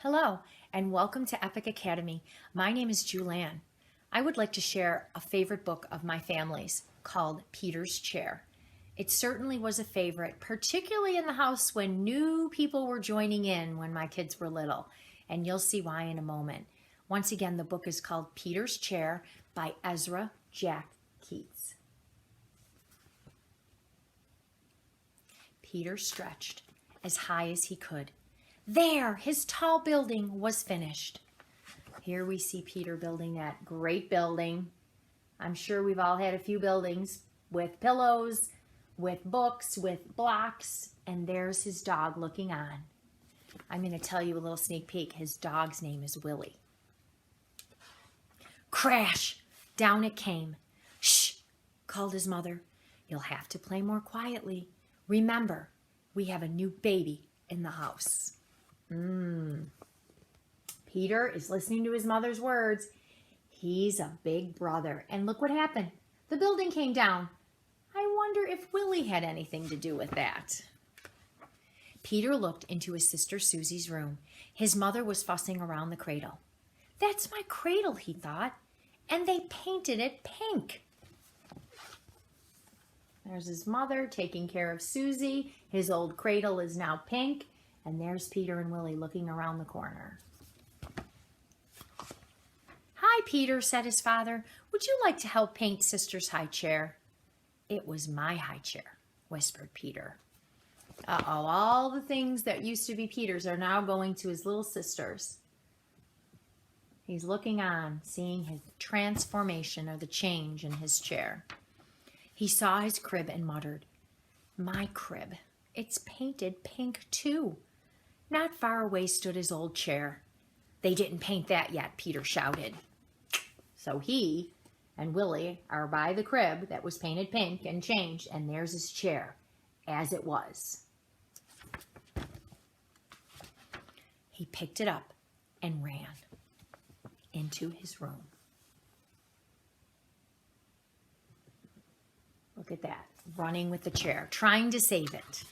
Hello, and welcome to Epic Academy. My name is Julanne. I would like to share a favorite book of my family's called Peter's Chair. It certainly was a favorite, particularly in the house when new people were joining in when my kids were little, and you'll see why in a moment. Once again, the book is called Peter's Chair by Ezra Jack Keats. Peter stretched as high as he could. There, his tall building was finished. Here we see Peter building that great building. I'm sure we've all had a few buildings with pillows, with books, with blocks, and there's his dog looking on. I'm going to tell you a little sneak peek. His dog's name is Willie. Crash! Down it came. Shh! Called his mother. You'll have to play more quietly. Remember, we have a new baby in the house. Peter is listening to his mother's words. He's a big brother. And look what happened. The building came down. I wonder if Willie had anything to do with that. Peter looked into his sister Susie's room. His mother was fussing around the cradle. That's my cradle, he thought. And they painted it pink. There's his mother taking care of Susie. His old cradle is now pink. And there's Peter and Willie looking around the corner. Hi, Peter, said his father. Would you like to help paint Sister's high chair? It was my high chair, whispered Peter. Uh-oh, all the things that used to be Peter's are now going to his little sister's. He's looking on, seeing his transformation or the change in his chair. He saw his crib and muttered, My crib, it's painted pink too. Not far away stood his old chair. They didn't paint that yet, Peter shouted. So he and Willie are by the crib that was painted pink and changed, and there's his chair, as it was. He picked it up and ran into his room. Look at that, running with the chair, trying to save it.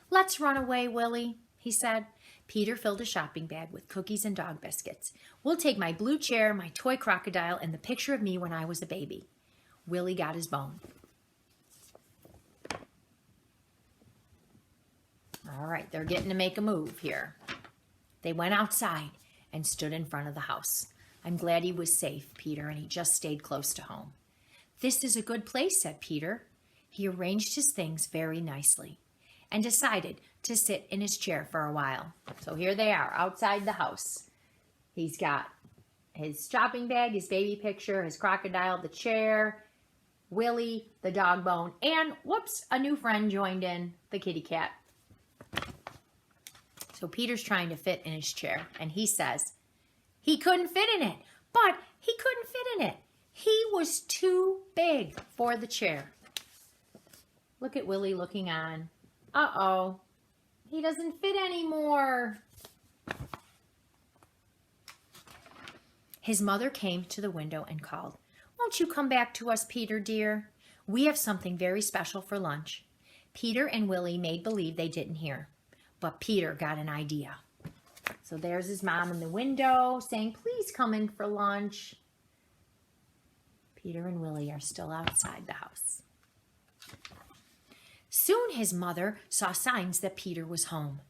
Let's run away, Willie, he said. Peter filled a shopping bag with cookies and dog biscuits. We'll take my blue chair, my toy crocodile, and the picture of me when I was a baby. Willie got his bone. All right, they're getting to make a move here. They went outside and stood in front of the house. I'm glad he was safe, Peter, and he just stayed close to home. This is a good place, said Peter. He arranged his things very nicely and decided to sit in his chair for a while. So here they are outside the house. He's got his shopping bag, his baby picture, his crocodile, the chair, Willie, the dog bone, and whoops, a new friend joined in, the kitty cat. So Peter's trying to fit in his chair, and he says he couldn't fit in it, but he couldn't fit in it. He was too big for the chair. Look at Willie looking on. Uh-oh, he doesn't fit anymore. His mother came to the window and called, Won't you come back to us, Peter, dear? We have something very special for lunch. Peter and Willie made believe they didn't hear, but Peter got an idea. So there's his mom in the window saying, Please come in for lunch. Peter and Willie are still outside the house. Soon his mother saw signs that Peter was home.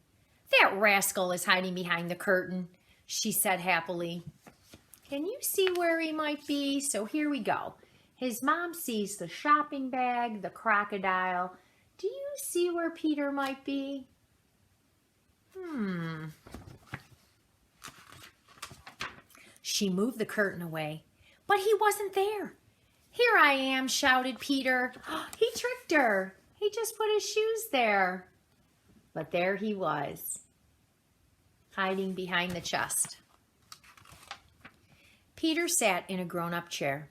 That rascal is hiding behind the curtain, she said happily. Can you see where he might be? So here we go. His mom sees the shopping bag, the crocodile. Do you see where Peter might be? She moved the curtain away, but he wasn't there. Here I am, shouted Peter. He tricked her. He just put his shoes there. But there he was, hiding behind the chest. Peter sat in a grown-up chair.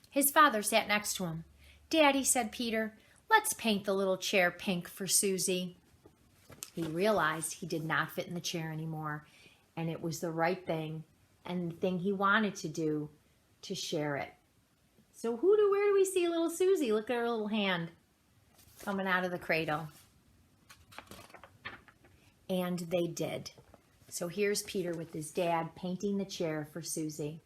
His father sat next to him. Daddy, said Peter, let's paint the little chair pink for Susie. He realized he did not fit in the chair anymore, and it was the right thing and the thing he wanted to do to share it. So where do we see little Susie? Look at her little hand coming out of the cradle. And they did. So here's Peter with his dad painting the chair for Susie.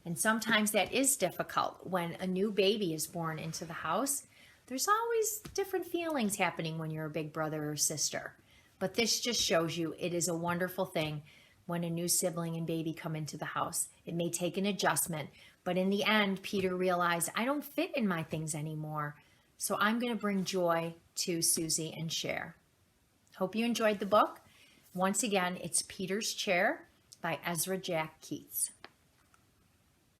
And sometimes that is difficult when a new baby is born into the house. There's always different feelings happening when you're a big brother or sister. But this just shows you it is a wonderful thing when a new sibling and baby come into the house. It may take an adjustment, but in the end, Peter realized, I don't fit in my things anymore. So I'm going to bring joy to Susie and share. Hope you enjoyed the book. Once again, it's Peter's Chair by Ezra Jack Keats.